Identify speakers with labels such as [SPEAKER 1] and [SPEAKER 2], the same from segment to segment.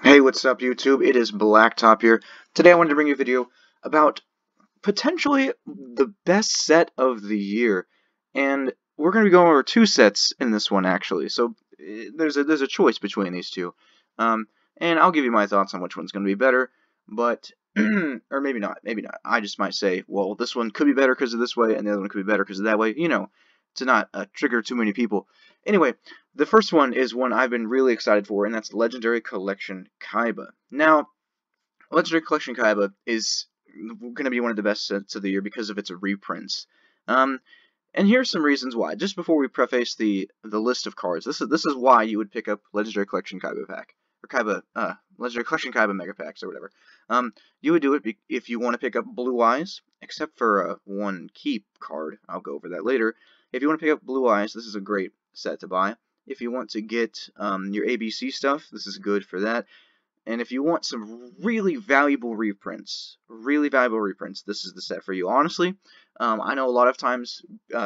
[SPEAKER 1] Hey, what's up, YouTube? It is Blacktop here. Today I wanted to bring you a video about potentially the best set of the year, and we're going to be going over two sets in this one actually. So there's a choice between these two, and I'll give you my thoughts on which one's going to be better. But or maybe not, maybe not. I just might say, well, this one could be better because of this way, and the other one could be better because of that way. To not trigger too many people. Anyway, the first one is one I've been really excited for, and that's Legendary Collection Kaiba. Now, Legendary Collection Kaiba is going to be one of the best sets of the year because of its reprints. Um, and here's some reasons why. Just before we preface the list of cards, this is why you would pick up Legendary Collection Kaiba pack or Kaiba Legendary Collection Kaiba Mega Packs or whatever. You would do it if you want to pick up Blue Eyes, except for one keep card. I'll go over that later. If you want to pick up Blue Eyes, this is a great set to buy. If you want to get your ABC stuff, this is good for that. And if you want some really valuable reprints, this is the set for you. Honestly, I know a lot of times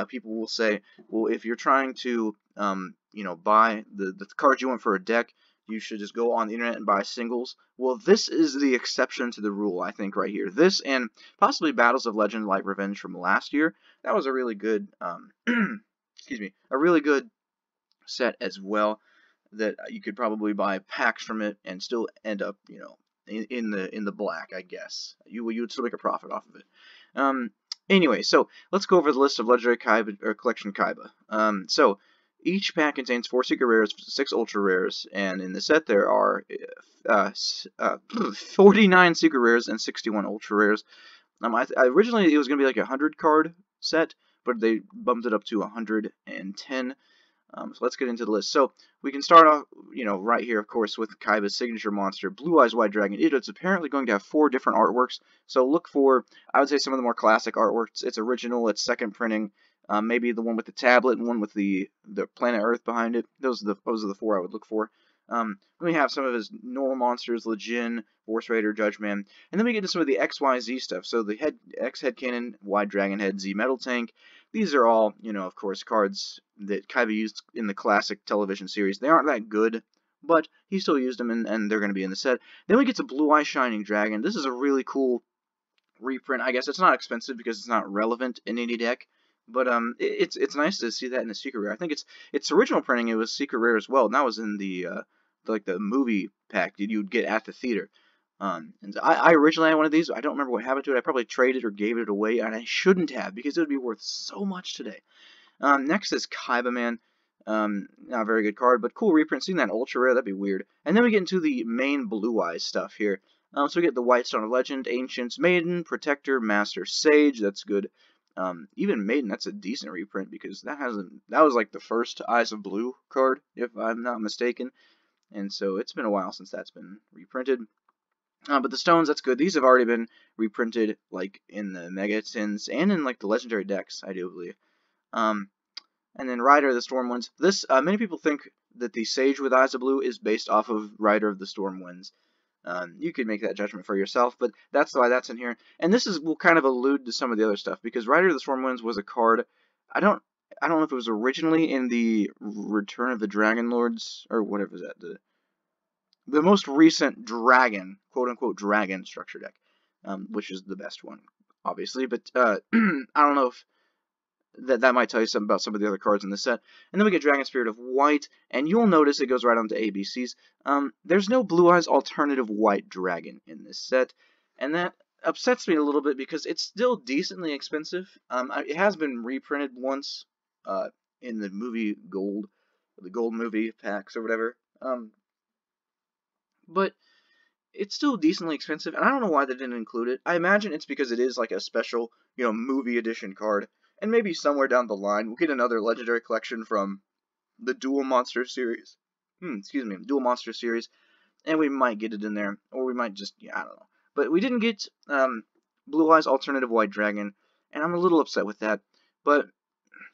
[SPEAKER 1] people will say, well, if you're trying to, buy the cards you want for a deck, you should just go on the internet and buy singles. Well, this is the exception to the rule, I think, right here. This and possibly Battles of Legend Light Revenge from last year. That was a really good, excuse me, a really good set as well, that you could probably buy packs from it and still end up, in the black, I guess. You would still make a profit off of it. Anyway, so let's go over the list of Legendary Kaiba or Collection Kaiba. So each pack contains 4 secret rares, 6 ultra rares, and in the set there are 49 secret rares and 61 ultra rares. Originally it was going to be like a 100 card set, but they bumped it up to 110. So let's get into the list. So we can start off, right here, of course, with Kaiba's signature monster, Blue Eyes White Dragon. It's apparently going to have 4 different artworks. So look for, I would say, some of the more classic artworks. It's original, it's second printing, maybe the one with the tablet and one with the planet Earth behind it. Those are the 4 I would look for. Then we have some of his normal monsters, Legion, Force Raider, Judgment, and then we get into some of the XYZ stuff. So the X Head Cannon, Wide Dragon Head, Z Metal Tank. These are all, of course, cards that Kaiba used in the classic television series. They aren't that good, but he still used them, and they're going to be in the set. Then we get to Blue Eye Shining Dragon. This is a really cool reprint. I guess it's not expensive because it's not relevant in any deck, but it's nice to see that in a secret rare. I think its original printing, it was secret rare as well, and that was in the movie pack that you'd get at the theater. And I originally had one of these. I don't remember what happened to it. I probably traded or gave it away, and I shouldn't have because it would be worth so much today. Next is Kaiba Man. Not a very good card, but cool reprint. Seeing that ultra rare, that'd be weird. And then we get into the main Blue Eyes stuff here. So we get the White Stone of Legend, Ancients, Maiden, Protector, Master, Sage. That's good. Even Maiden, that's a decent reprint because that was like the first Eyes of Blue card, if I'm not mistaken. And so it's been a while since that's been reprinted. But the stones, that's good. These have already been reprinted, like, in the Mega Tins and in, like, the Legendary decks, I do believe. And then Rider of the Storm Winds. This, many people think that the Sage with Eyes of Blue is based off of Rider of the Storm Winds. You could make that judgment for yourself, but that's why that's in here. And this will kind of allude to some of the other stuff, because Rider of the Storm Winds was a card, I don't know if it was originally in the Return of the Dragon Lords, or whatever was that, the most recent dragon, quote-unquote dragon structure deck, which is the best one, obviously, but I don't know if that might tell you something about some of the other cards in this set. And then we get Dragon Spirit of White, and you'll notice it goes right on to ABCs. There's no Blue Eyes alternative White Dragon in this set, and that upsets me a little bit because it's still decently expensive. It has been reprinted once in the movie Gold, the Gold movie packs or whatever. But it's still decently expensive, and I don't know why they didn't include it. I imagine it's because it is like a special, movie edition card, and maybe somewhere down the line we'll get another Legendary Collection from the Dual Monster series. Dual Monster series, and we might get it in there, or we might just, I don't know. But we didn't get Blue Eyes Alternative White Dragon, and I'm a little upset with that. But,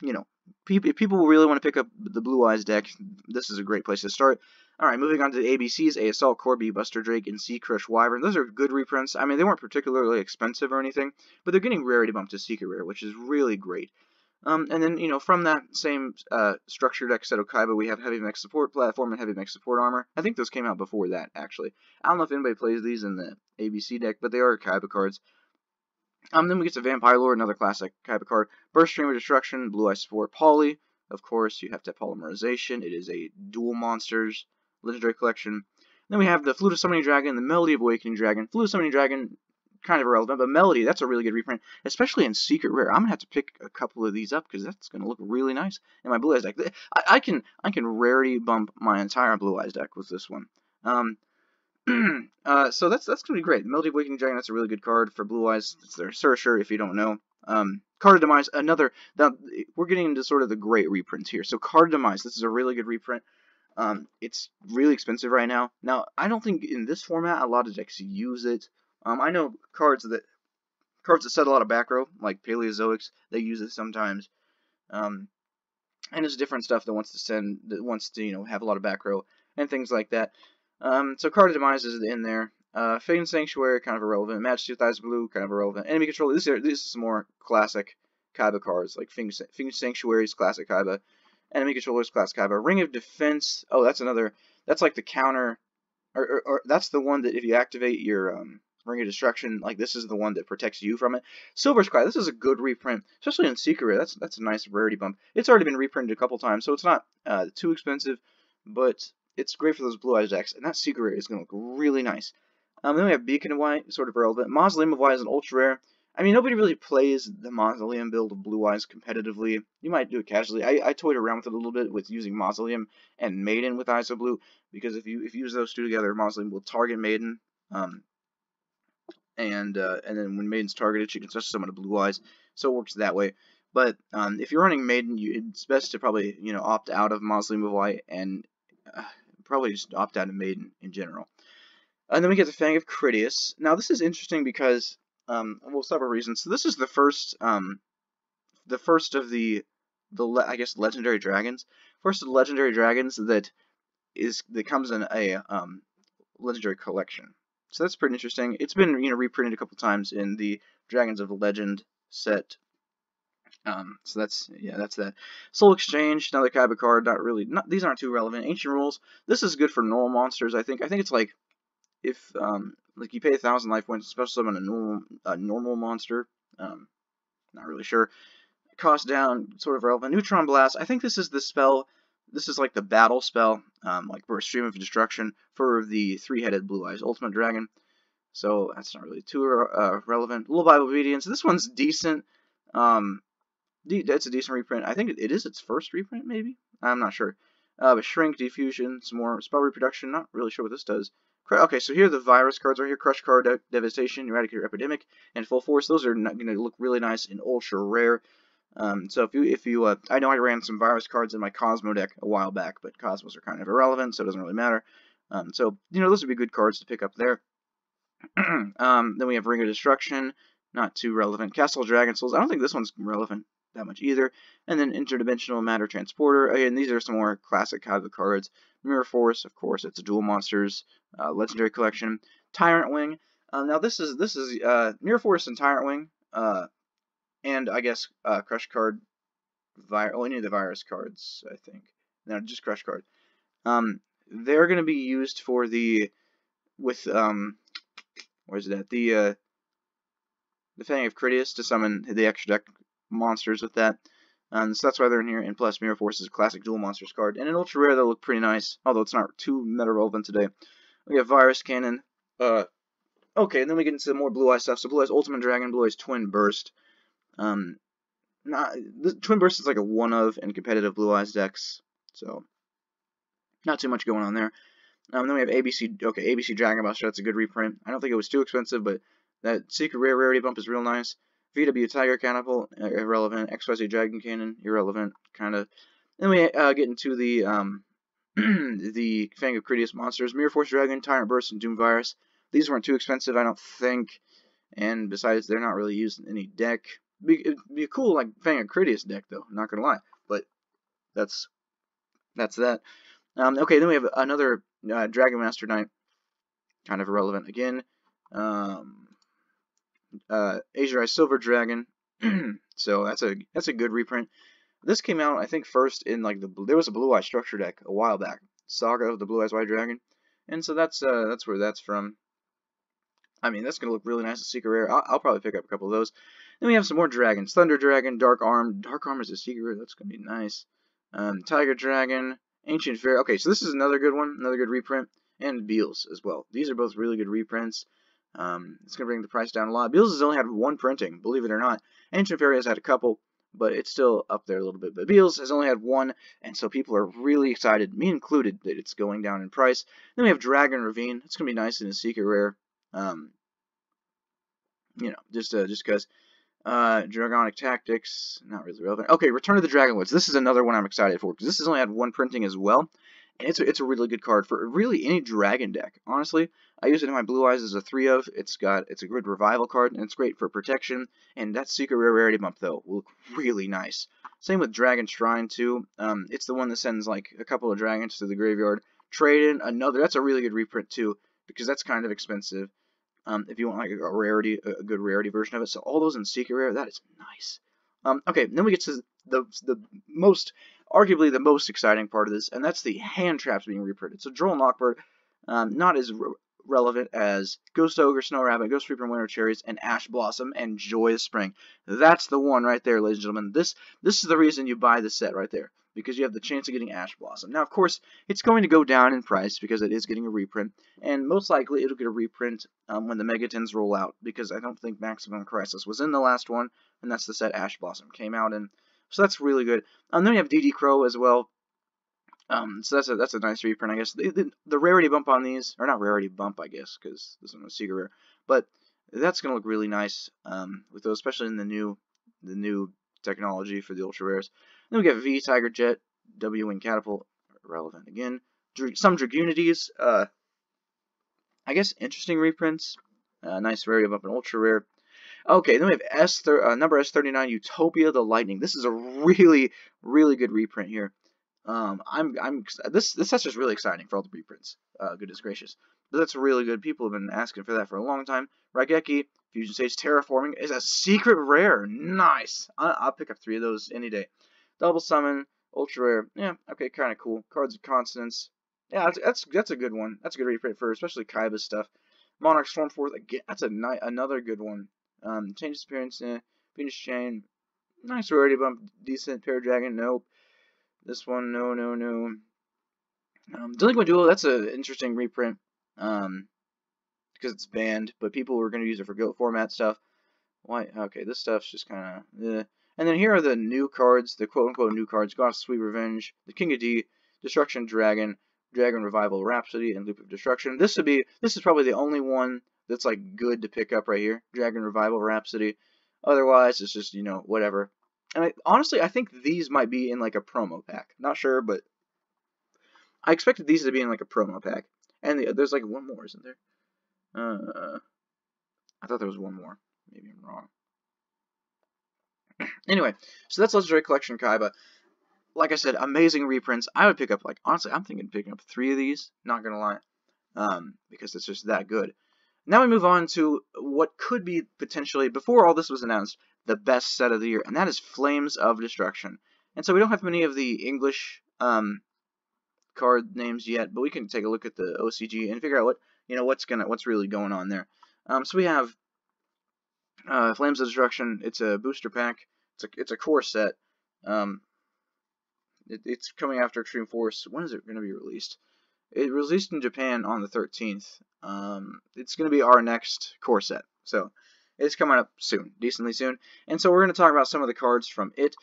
[SPEAKER 1] if people really want to pick up the Blue Eyes deck, this is a great place to start. Alright, moving on to the ABCs, ASL, Corby, Buster Drake, and Sea Crush Wyvern. Those are good reprints. I mean, they weren't particularly expensive or anything, but they're getting rarity bumped to Secret Rare, which is really great. And then, from that same structure deck set of Kaiba, we have Heavy Mech Support Platform and Heavy Mech Support Armor. I think those came out before that, actually. I don't know if anybody plays these in the ABC deck, but they are Kaiba cards. Then we get to Vampire Lord, another classic Kaiba card. Burst Stream of Destruction, Blue Eye Support Poly. Of course, you have to have Polymerization. It is a dual monsters legendary collection. Then we have the Flute of Summoning Dragon, the Melody of Awakening Dragon. Flute of Summoning Dragon, kind of irrelevant, but Melody, that's a really good reprint, especially in Secret Rare. I'm gonna have to pick a couple of these up because that's gonna look really nice in my Blue Eyes deck. I can rarity bump my entire Blue Eyes deck with this one. So that's gonna be great. Melody of Awakening Dragon, that's a really good card for Blue Eyes. It's their Searcher, if you don't know. Card of Demise, another. Now we're getting into sort of the great reprints here. So Card of Demise, this is a really good reprint. It's really expensive right now. Now I don't think in this format a lot of decks use it. I know cards that set a lot of back row, like Paleozoics, they use it sometimes. And there's different stuff that wants to have a lot of back row and things like that. So Card of Demise is in there. Fang Sanctuary, kind of irrelevant. Majesty of Thighs Blue, kind of irrelevant. Enemy Control, this is some more classic Kaiba cards, like Fang Sanctuary's classic Kaiba. Enemy Controller's classic Kaiba. Ring of Defense, oh, that's like the counter, or that's the one that if you activate your, Ring of Destruction, like this is the one that protects you from it. Silver Sky, this is a good reprint, especially in Secret Rare. That's a nice rarity bump. It's already been reprinted a couple times, so it's not too expensive, but it's great for those Blue Eyes decks, and that Secret Rare is going to look really nice. Then we have Beacon of White, sort of irrelevant. Mausoleum of White is an ultra rare. I mean, nobody really plays the Mausoleum build of Blue Eyes competitively. You might do it casually. I toyed around with it a little bit with using Mausoleum and Maiden with Eyes of Blue, because if you use those two together, Mausoleum will target Maiden. And then when Maiden's targeted, she can switch to someone to Blue Eyes, so it works that way. But if you're running Maiden, it's best to probably opt out of Mausoleum of White and probably just opt out of Maiden in general. And then we get the Fang of Critias. Now this is interesting because well, several reasons. So this is the first of the I guess legendary dragons. First of the legendary dragons that comes in a legendary collection. So that's pretty interesting. It's been reprinted a couple times in the Dragons of the Legend set. So that's that. Soul Exchange, another Kaiba card. These aren't too relevant. Ancient Rules. This is good for normal monsters. I think it's like if like you pay 1,000 life points, especially on a normal monster. Not really sure. Cost down, sort of relevant. Neutron Blast. I think this is the spell. This is like the battle spell, like Burst Stream of Destruction for the 3-headed Blue Eyes Ultimate Dragon. So that's not really too relevant. Lullaby of Obedience. This one's decent. It's a decent reprint. I think it is its first reprint, maybe? I'm not sure. But Shrink, Diffusion, some more spell reproduction. Not really sure what this does. Okay, so here are the virus cards right here. Crush Card, Devastation, Eradicate Epidemic, and Full Force. Those are going to look really nice in ultra rare. So if you I know I ran some virus cards in my Cosmo deck a while back, but Cosmos are kind of irrelevant, so it doesn't really matter. So those would be good cards to pick up there. Then we have Ring of Destruction, not too relevant. Castle of Dragon Souls, I don't think this one's relevant that much either. And then Interdimensional Matter Transporter. Again, these are some more classic Kaiba cards. Mirror Force, of course, it's a dual monsters legendary collection. Tyrant Wing. Now this is Mirror Force and Tyrant Wing. And I guess Crush Card, any of the virus cards, I think. No, just Crush Card. They're going to be used for where's it at? The Fang of Critias to summon the extra deck monsters with that. So that's why they're in here. And plus, Mirror Force is a classic dual monsters card. And in ultra rare, they'll look pretty nice, although it's not too meta relevant today. We have Virus Cannon. Okay, and then we get into more Blue Eye stuff. So Blue Eyes Ultimate Dragon, Blue Eyes Twin Burst. The Twin Burst is like a one-of in competitive Blue Eyes decks, so not too much going on there. Then we have ABC Dragon Buster. That's a good reprint. I don't think it was too expensive, but that Secret Rare rarity bump is real nice. VW Tiger Catapult, irrelevant. XYZ Dragon Cannon, irrelevant, kind of. Then we get into the the Fang of Critias monsters. Mirror Force Dragon, Tyrant Burst, and Doom Virus. These weren't too expensive, I don't think. And besides, they're not really used in any deck. It'd be a cool, like, Fang of Critias deck, though. I'm not gonna lie. But that's that. Okay, then we have another Dragon Master Knight. Kind of irrelevant again. Azure Eye Silver Dragon. So that's a good reprint. This came out, I think, first in like there was a Blue Eye structure deck a while back, Saga of the Blue Eyes White Dragon, and so that's where that's from. I mean, that's gonna look really nice as secret rare. I'll probably pick up a couple of those. Then we have some more dragons: Thunder Dragon, Dark Arm. Dark Arm is a secret rare. That's gonna be nice. Tiger Dragon, Ancient Fairy. Okay, so this is another good one, another good reprint, and Beals as well. These are both really good reprints. It's gonna bring the price down a lot. Beals has only had one printing, believe it or not. Ancient Fairy has had a couple, but it's still up there a little bit. But Beals has only had one, and so people are really excited, me included, that it's going down in price. Then we have Dragon Ravine. It's gonna be nice in a secret rare. You know, just because. Dragonic Tactics, not really relevant. Okay, Return of the Dragonwoods. This is another one I'm excited for, because this has only had one printing as well. And it's a really good card for really any dragon deck. Honestly, I use it in my Blue Eyes as a 3 of. It's a good revival card, and it's great for protection. And that secret rarity bump, though, will look really nice. Same with Dragon Shrine, too. It's the one that sends, like, a couple of dragons to the graveyard. Trade in another. That's a really good reprint, too, because that's kind of expensive. If you want like a good rarity version of it. So all those in secret rare, that is nice. Okay, then we get to the arguably the most exciting part of this, and that's the hand traps being reprinted. So Droll Knockbird, not as relevant as Ghost Ogre, Snow Rabbit, Ghost Reaper, Winter Cherries, and Ash Blossom, and Joy of Spring. That's the one right there, ladies and gentlemen. This is the reason you buy the set right there, because you have the chance of getting Ash Blossom. Now, of course, it's going to go down in price because it is getting a reprint, and most likely it'll get a reprint when the Megatons roll out, because I don't think Maximum Crisis was in the last one, and that's the set Ash Blossom came out in. So that's really good. Then we have DD Crow as well. So that's a nice reprint, I guess. The rarity bump on these, or not rarity bump, I guess, because this is a secret rare, but that's gonna look really nice with those, especially in the new technology for the ultra rares. Then we get V Tiger Jet, W Wing Catapult, relevant again. Some Dragunities, I guess interesting reprints. Nice rarity bump and ultra rare. Okay, then we have number S39, Utopia the Lightning. This is a really good reprint here. This set's just really exciting for all the reprints. Goodness gracious, but that's really good. People have been asking for that for a long time. Raigeki, Fusion Stage Terraforming is a secret rare. Nice. I'll pick up 3 of those any day. Double Summon, ultra rare. Yeah, okay, kind of cool. Cards of Consonance. Yeah, that's a good one. That's a good reprint for especially Kaiba stuff. Monarch Stormforth again. That's another good one. Change appearance. Venus Chain. Nice rarity bump. Decent. Paradragon. Nope. This one, no. Delinquent Duo, that's an interesting reprint, because it's banned, but people were going to use it for GOAT format stuff. Why? Okay, this stuff's just kind of, And then here are the new cards, the quote-unquote new cards: Goth's Sweet Revenge, the King of D, Destruction Dragon, Dragon Revival Rhapsody, and Loop of Destruction. This is probably the only one that's, like, good to pick up right here, Dragon Revival Rhapsody. Otherwise, it's just, whatever. And honestly, I think these might be in like a promo pack. Not sure, but I expected these to be in like a promo pack. And there's like one more, isn't there? I thought there was one more. Maybe I'm wrong. Anyway, so that's Legendary Collection Kaiba. Like I said, amazing reprints. I would pick up, like, honestly, I'm thinking of picking up 3 of these. Not gonna lie, because it's just that good. Now we move on to what could be potentially, before all this was announced, the best set of the year, and that is Flames of Destruction. And so we don't have many of the English card names yet, but we can take a look at the OCG and figure out what's really going on there. So we have Flames of Destruction. It's a booster pack. It's a core set. It's coming after Extreme Force. When is it going to be released? It released in Japan on the 13th. It's going to be our next core set. So it's coming up soon, decently soon. And so we're going to talk about some of the cards from it.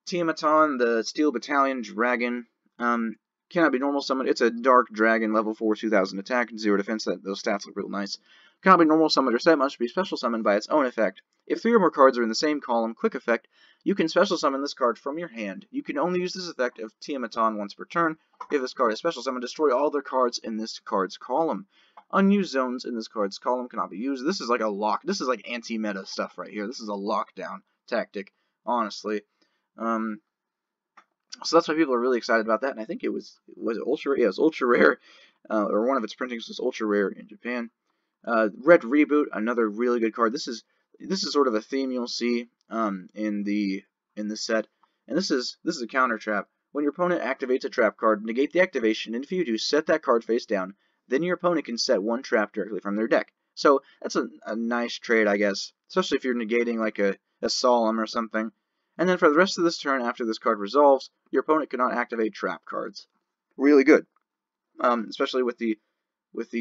[SPEAKER 1] Tiamaton, the Steel Battalion Dragon. Cannot be normal summoned. It's a Dark Dragon, level 4, 2000 attack, 0 defense. Those stats look real nice. Cannot be normal summoned or set, must be special summoned by its own effect. If 3 or more cards are in the same column, quick effect, you can special summon this card from your hand. You can only use this effect of Tiamaton once per turn. If this card is special summoned, destroy all other cards in this card's column. Unused zones in this card's column cannot be used. This is like a lock. This is like anti-meta stuff right here. This is a lockdown tactic, honestly. So that's why people are really excited about that. And I think it was ultra rare? Yeah, it was ultra rare, or one of its printings was ultra rare in Japan. Red Reboot, another really good card. This is this is sort of a theme you'll see in the set, and this is a counter trap. When your opponent activates a trap card, negate the activation, and if you do, set that card face down. Then your opponent can set one trap directly from their deck. So that's a nice trade, I guess, especially if you're negating like a Solemn or something. And then for the rest of this turn, after this card resolves, your opponent cannot activate trap cards. Really good, especially with the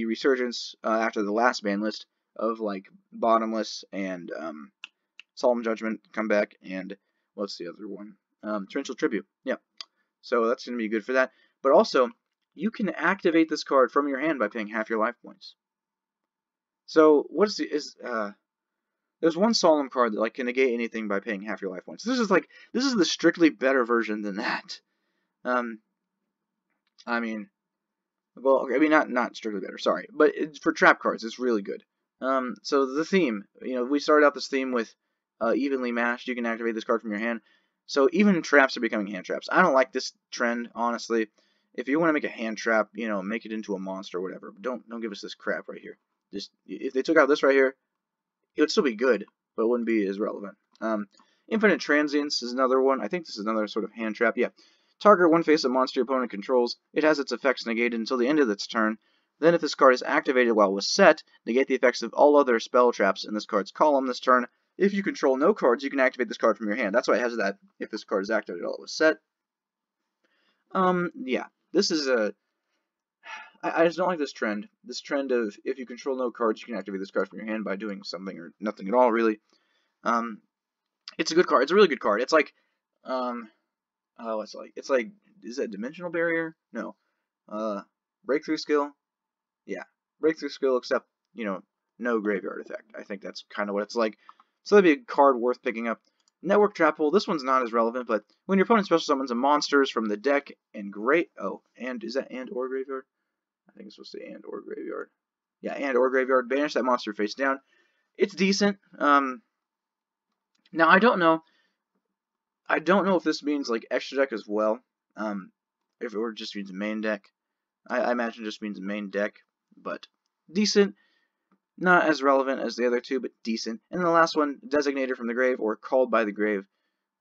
[SPEAKER 1] resurgence after the last ban list of like Bottomless and Solemn Judgment come back, and what's the other one? Torrential Tribute. Yeah, so that's going to be good for that. But also, you can activate this card from your hand by paying half your life points. So there's one Solemn card that like can negate anything by paying half your life points. This is the strictly better version than that. I mean, well, I mean not strictly better, sorry, but for trap cards, it's really good. So the theme, we started out this theme with evenly matched. You can activate this card from your hand. So even traps are becoming hand traps. I don't like this trend, honestly. If you want to make a hand trap, make it into a monster or whatever. But don't give us this crap right here. Just if they took out this right here, it would still be good, but it wouldn't be as relevant. Infinite Transience is another one. I think this is another sort of hand trap. Yeah. Target one face of monster your opponent controls. It has its effects negated until the end of its turn. Then if this card is activated while it was set, negate the effects of all other spell traps in this card's column this turn. If you control no cards, you can activate this card from your hand. That's why it has that if this card is activated while it was set. Yeah. This is I just don't like this trend. This trend of if you control no cards, you can activate this card from your hand by doing something or nothing at all, really. It's a good card. It's a really good card. It's like, it's like, is that Dimensional Barrier? No. Breakthrough Skill? Yeah. Breakthrough Skill, except, no graveyard effect. I think that's kind of what it's like. So that'd be a card worth picking up. Network Trap Hole. This one's not as relevant, but when your opponent special summons a monsters from the deck and and is that and or graveyard? I think it's supposed to say and or graveyard. Yeah, and or graveyard. Banish that monster face down. It's decent. Now I don't know if this means like extra deck as well. If it just means main deck. I imagine it just means main deck, but decent. Not as relevant as the other two, but decent. And the last one, Designator from the Grave or Called by the Grave.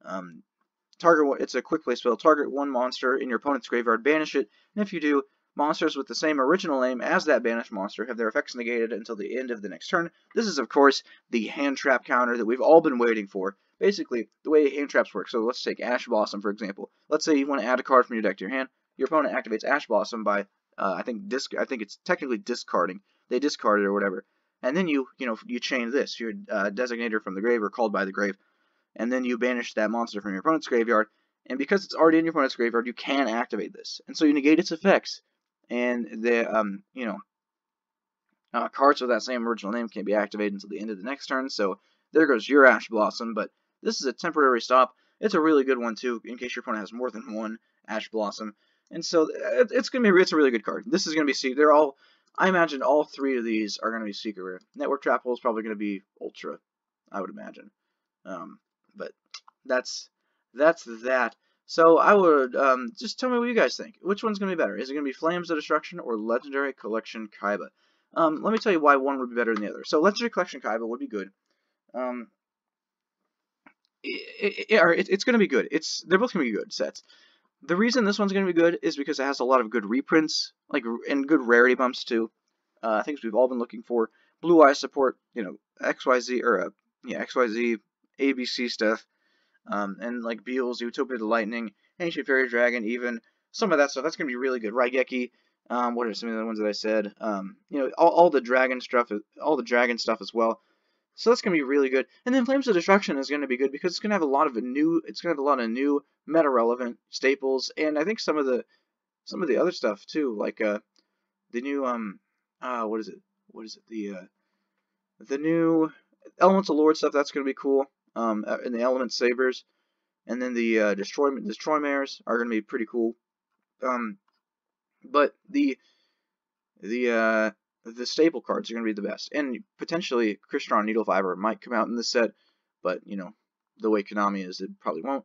[SPEAKER 1] It's a quick play spell. Target one monster in your opponent's graveyard, banish it, and if you do, monsters with the same original name as that banished monster have their effects negated until the end of the next turn. This is, of course, the hand trap counter that we've all been waiting for. Basically, the way hand traps work. So let's take Ash Blossom, for example. Let's say you want to add a card from your deck to your hand. Your opponent activates Ash Blossom by, I think it's technically discarding. They discard it or whatever. And then you chain this, your Designator from the Grave or Called by the Grave. And then you banish that monster from your opponent's graveyard. And because it's already in your opponent's graveyard, you can activate this. And so you negate its effects. And the, cards with that same original name can be activated until the end of the next turn. So there goes your Ash Blossom. But this is a temporary stop. It's a really good one, too, in case your opponent has more than one Ash Blossom. And so it's a really good card. This is going to be, I imagine all three of these are going to be secret rare. Network Trap Hole is probably going to be ultra, I would imagine. But that's that. So I would just tell me what you guys think. Which one's going to be better? Is it going to be Flames of Destruction or Legendary Collection Kaiba? Let me tell you why one would be better than the other. So Legendary Collection Kaiba would be good. It's going to be good. They're both going to be good sets. The reason this one's going to be good is because it has a lot of good reprints, and good rarity bumps too. Things we've all been looking for. Blue Eye support, XYZ XYZ, ABC stuff, and like Beals, Utopia the Lightning, Ancient Fairy Dragon, even some of that stuff. That's going to be really good. Raigeki. What are some of the ones that I said? All the dragon stuff as well. So that's going to be really good. And then Flames of Destruction is going to be good because it's going to have a lot of new meta relevant staples, and I think some of the other stuff too, like the new what is it? The new Elemental Lord stuff, that's going to be cool. And the Element Sabers, and then the Destroy Mares are going to be pretty cool. But the staple cards are going to be the best, and potentially Crystron Needle Fiber might come out in this set, but the way Konami is, it probably won't.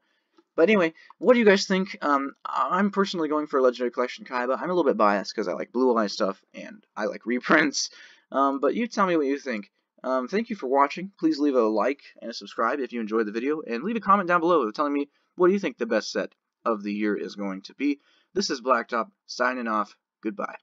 [SPEAKER 1] But anyway, what do you guys think? I'm personally going for Legendary Collection Kaiba. I'm a little bit biased because I like Blue Eye stuff and I like reprints. But you tell me what you think. Thank you for watching. Please leave a like and a subscribe if you enjoyed the video, and leave a comment down below telling me what do you think the best set of the year is going to be. This is Blacktop, signing off. Goodbye.